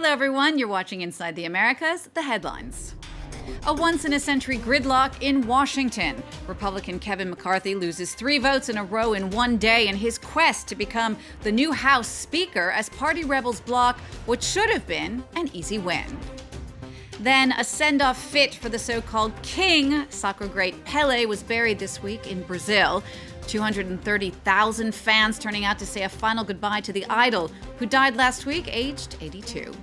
Hello, everyone. You're watching Inside the Americas, the headlines. A once-in-a-century gridlock in Washington. Republican Kevin McCarthy loses 3 votes in a row in one day in his quest to become the new House Speaker as party rebels block what should have been an easy win. Then a send-off fit for the so-called king. Soccer great Peles was buried this week in Brazil. 230,000 fans turning out to say a final goodbye to the idol, who died last week, aged 82.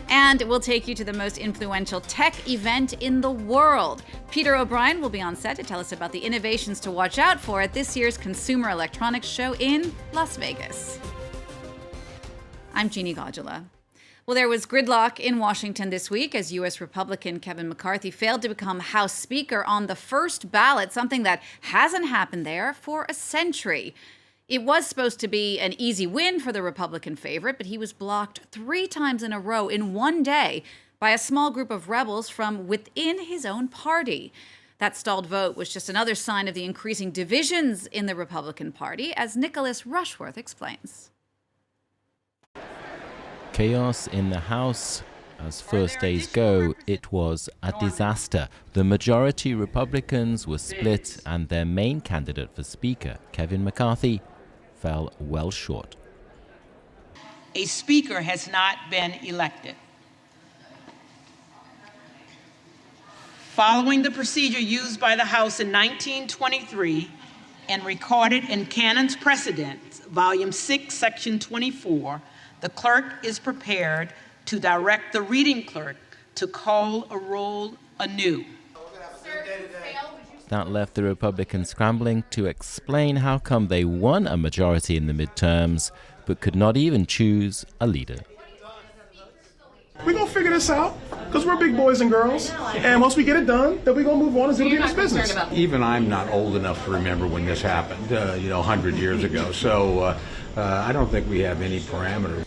And we'll take you to the most influential tech event in the world. Peter O'Brien will be on set to tell us about the innovations to watch out for at this year's Consumer Electronics Show in Las Vegas. I'm Jeannie Godula. Well, there was gridlock in Washington this week as U.S. Republican Kevin McCarthy failed to become House Speaker on the first ballot, something that hasn't happened there for a century. It was supposed to be an easy win for the Republican favorite, but he was blocked 3 times in a row in one day by a small group of rebels from within his own party. That stalled vote was just another sign of the increasing divisions in the Republican Party, as Nicholas Rushworth explains. Chaos in the House. As first days go, it was a disaster. The majority Republicans were split, and their main candidate for Speaker, Kevin McCarthy, fell well short. A speaker has not been elected. Following the procedure used by the House in 1923 and recorded in Canon's Precedents, Volume 6, Section 24, the clerk is prepared to direct the reading clerk to call a roll anew. That left the Republicans scrambling to explain how come they won a majority in the midterms, but could not even choose a leader. We're going to figure this out, because we're big boys and girls. And once we get it done, then we're going to move on and do this business. Even I'm not old enough to remember when this happened, 100 years ago. So I don't think we have any parameters.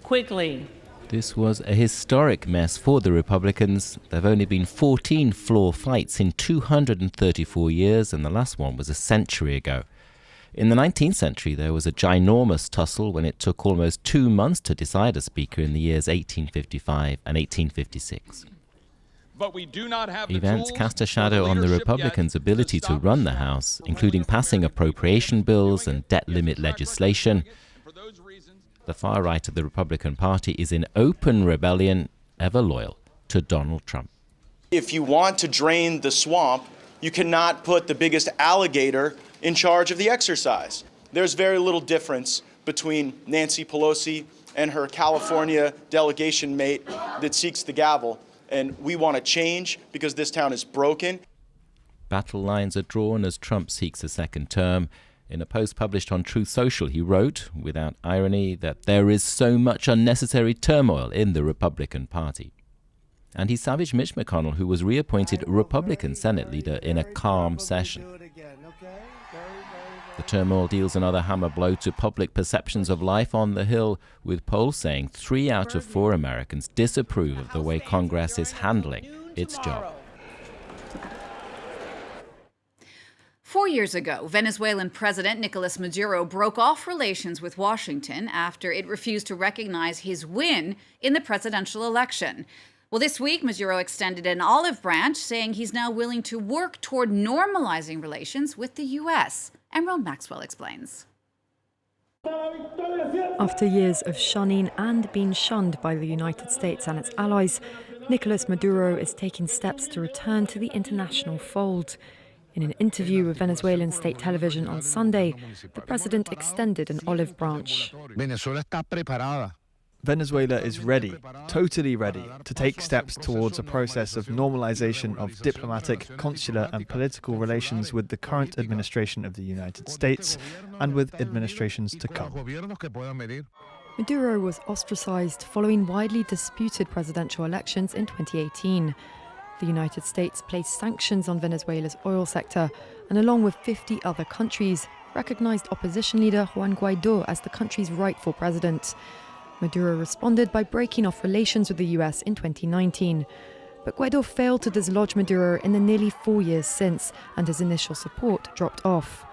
Quickly. This was a historic mess for the Republicans. There have only been 14 floor fights in 234 years, and the last one was a century ago. In the 19th century, there was a ginormous tussle when it took almost 2 months to decide a speaker in the years 1855 and 1856. But we do not have Events cast a shadow on the Republicans' ability to run the House, including passing appropriation bills and debt limit legislation. The far right of the Republican Party is in open rebellion, ever loyal to Donald Trump. If you want to drain the swamp, you cannot put the biggest alligator in charge of the exercise. There's very little difference between Nancy Pelosi and her California delegation mate that seeks the gavel. And we want to change because this town is broken. Battle lines are drawn as Trump seeks a second term. In a post published on Truth Social, he wrote, without irony, that there is so much unnecessary turmoil in the Republican Party. And he savaged Mitch McConnell, who was reappointed Republican Senate leader in a calm session. The turmoil deals another hammer blow to public perceptions of life on the Hill, with polls saying 3 out of 4 Americans disapprove of the way Congress is handling its job. 4 years ago, Venezuelan President Nicolas Maduro broke off relations with Washington after it refused to recognize his win in the presidential election. Well, this week, Maduro extended an olive branch, saying he's now willing to work toward normalizing relations with the U.S. Emerald Maxwell explains. After years of shunning and being shunned by the United States and its allies, Nicolas Maduro is taking steps to return to the international fold. In an interview with Venezuelan state television on Sunday, the president extended an olive branch. Venezuela is ready, totally ready, to take steps towards a process of normalization of diplomatic, consular and political relations with the current administration of the United States and with administrations to come. Maduro was ostracized following widely disputed presidential elections in 2018. The United States placed sanctions on Venezuela's oil sector and, along with 50 other countries, recognized opposition leader Juan Guaidó as the country's rightful president. Maduro responded by breaking off relations with the US in 2019. But Guaidó failed to dislodge Maduro in the nearly 4 years since, and his initial support dropped off.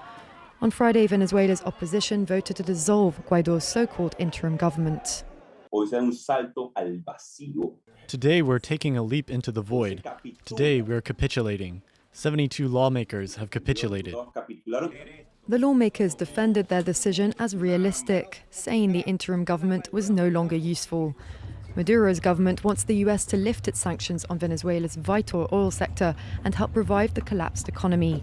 On Friday, Venezuela's opposition voted to dissolve Guaidó's so-called interim government. Today we're taking a leap into the void. Today we're capitulating. 72 lawmakers have capitulated. The lawmakers defended their decision as realistic, saying the interim government was no longer useful. Maduro's government wants the US to lift its sanctions on Venezuela's vital oil sector and help revive the collapsed economy.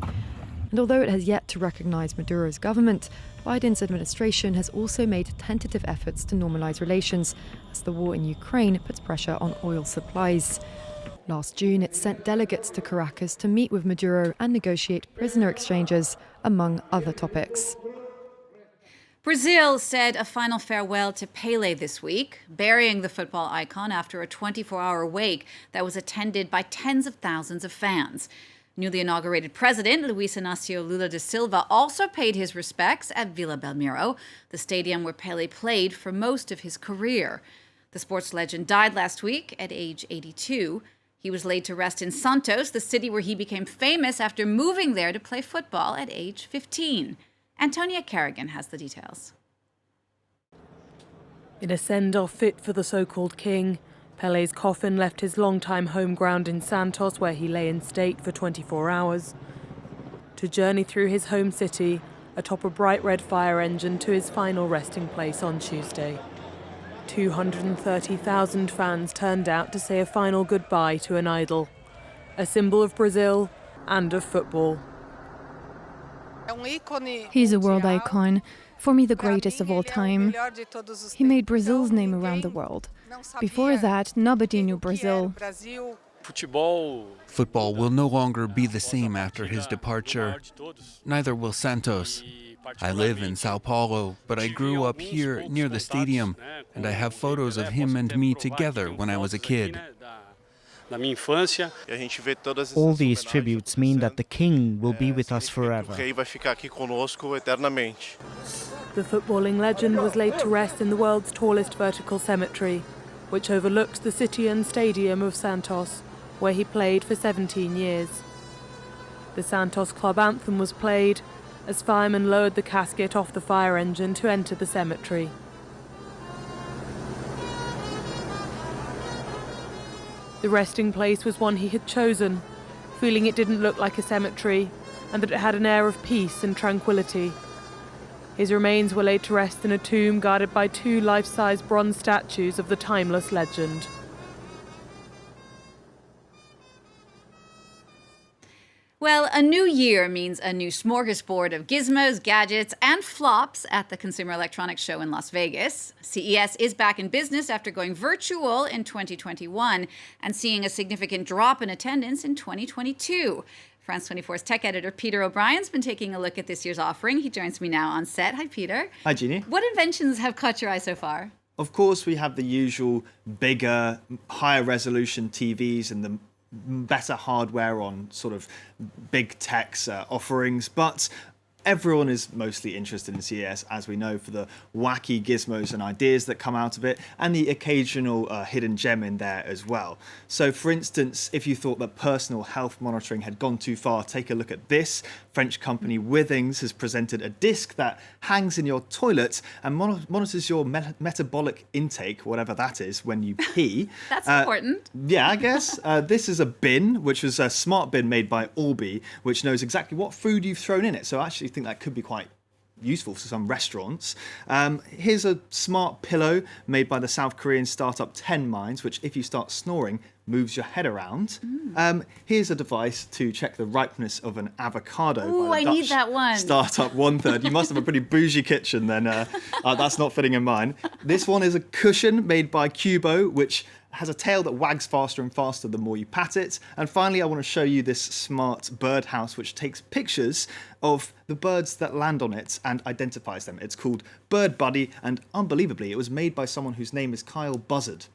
And although it has yet to recognize Maduro's government, Biden's administration has also made tentative efforts to normalize relations as the war in Ukraine puts pressure on oil supplies. Last June, it sent delegates to Caracas to meet with Maduro and negotiate prisoner exchanges, among other topics. Brazil said a final farewell to Pele this week, burying the football icon after a 24-hour wake that was attended by tens of thousands of fans. Newly inaugurated President Luiz Inácio Lula da Silva also paid his respects at Vila Belmiro, the stadium where Pele played for most of his career. The sports legend died last week at age 82. He was laid to rest in Santos, the city where he became famous after moving there to play football at age 15. Antonia Kerrigan has the details. In a send-off fit for the so-called king, Pele's coffin left his longtime home ground in Santos, where he lay in state for 24 hours, to journey through his home city atop a bright red fire engine to his final resting place on Tuesday. 230,000 fans turned out to say a final goodbye to an idol, a symbol of Brazil and of football. He's a world icon, for me the greatest of all time. He made Brazil's name around the world. Before that, nobody knew Brazil. Football will no longer be the same after his departure. Neither will Santos. I live in Sao Paulo, but I grew up here near the stadium, and I have photos of him and me together when I was a kid. All these tributes mean that the king will be with us forever. The footballing legend was laid to rest in the world's tallest vertical cemetery, which overlooks the city and stadium of Santos, where he played for 17 years. The Santos club anthem was played as firemen lowered the casket off the fire engine to enter the cemetery. The resting place was one he had chosen, feeling it didn't look like a cemetery and that it had an air of peace and tranquility. His remains were laid to rest in a tomb guarded by 2 life-size bronze statues of the timeless legend. Well, a new year means a new smorgasbord of gizmos, gadgets, and flops at the Consumer Electronics Show in Las Vegas. CES is back in business after going virtual in 2021 and seeing a significant drop in attendance in 2022. France 24's tech editor Peter O'Brien's been taking a look at this year's offering. He joins me now on set. Hi, Peter. Hi, Jeannie. What inventions have caught your eye so far? Of course, we have the usual bigger, higher resolution TVs and the better hardware on sort of big tech's offerings, but everyone is mostly interested in CES, as we know, for the wacky gizmos and ideas that come out of it, and the occasional hidden gem in there as well. So, for instance, if you thought that personal health monitoring had gone too far, take a look at this. French company Withings has presented a disc that hangs in your toilet and monitors your metabolic intake, whatever that is, when you pee. That's important. Yeah, I guess. This is a bin, which was a smart bin made by Orbi, which knows exactly what food you've thrown in it. So I actually think that could be quite useful for some restaurants. Here's a smart pillow made by the South Korean startup 10 Minds, which if you start snoring, moves your head around. Here's a device to check the ripeness of an avocado. Ooh, by the I Dutch need that one. Startup 1/3. You must have a pretty bougie kitchen then. That's not fitting in mine. This one is a cushion made by Cubo, which has a tail that wags faster and faster the more you pat it. And finally, I want to show you this smart birdhouse, which takes pictures of the birds that land on it and identifies them. It's called Bird Buddy, and unbelievably, it was made by someone whose name is Kyle Buzzard.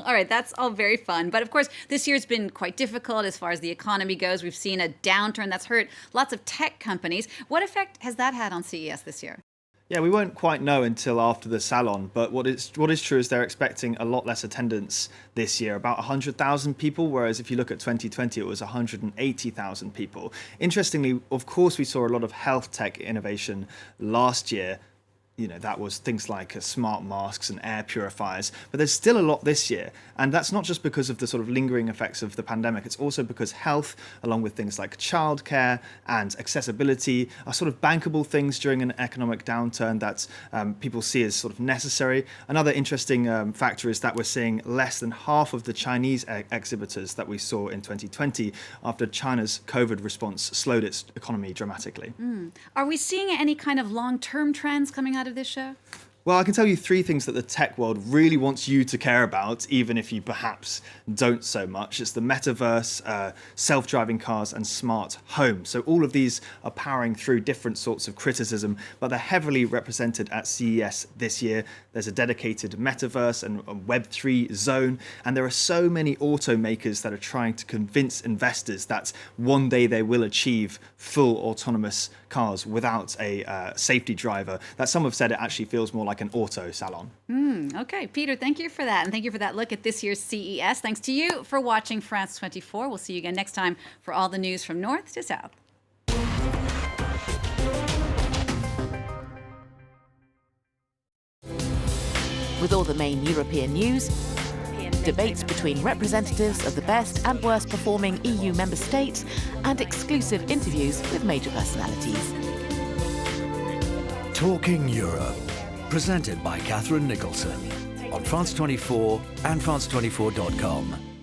All right, that's all very fun. But of course, this year's been quite difficult as far as the economy goes. We've seen a downturn that's hurt lots of tech companies. What effect has that had on CES this year? Yeah, we won't quite know until after the salon, but what is true is they're expecting a lot less attendance this year, about 100,000 people, whereas if you look at 2020, it was 180,000 people. Interestingly, of course, we saw a lot of health tech innovation last year. that was things like smart masks and air purifiers. But there's still a lot this year. And that's not just because of the sort of lingering effects of the pandemic. It's also because health, along with things like childcare and accessibility, are sort of bankable things during an economic downturn that people see as sort of necessary. Another interesting factor is that we're seeing less than half of the Chinese exhibitors that we saw in 2020 after China's COVID response slowed its economy dramatically. Are we seeing any kind of long-term trends coming out of this show? Well, I can tell you three things that the tech world really wants you to care about, even if you perhaps don't so much. It's the metaverse, self-driving cars, and smart homes. So all of these are powering through different sorts of criticism, but they're heavily represented at CES this year. There's a dedicated metaverse and a Web3 zone, and there are so many automakers that are trying to convince investors that one day they will achieve full autonomous cars without a safety driver, that some have said it actually feels more like an auto salon. Okay, Peter, thank you for that. And thank you for that look at this year's CES. Thanks to you for watching France 24. We'll see you again next time for all the news from north to south. With all the main European news, debates between representatives of the best and worst performing EU member states, and exclusive interviews with major personalities. Talking Europe, presented by Catherine Nicholson on France 24 and France24.com.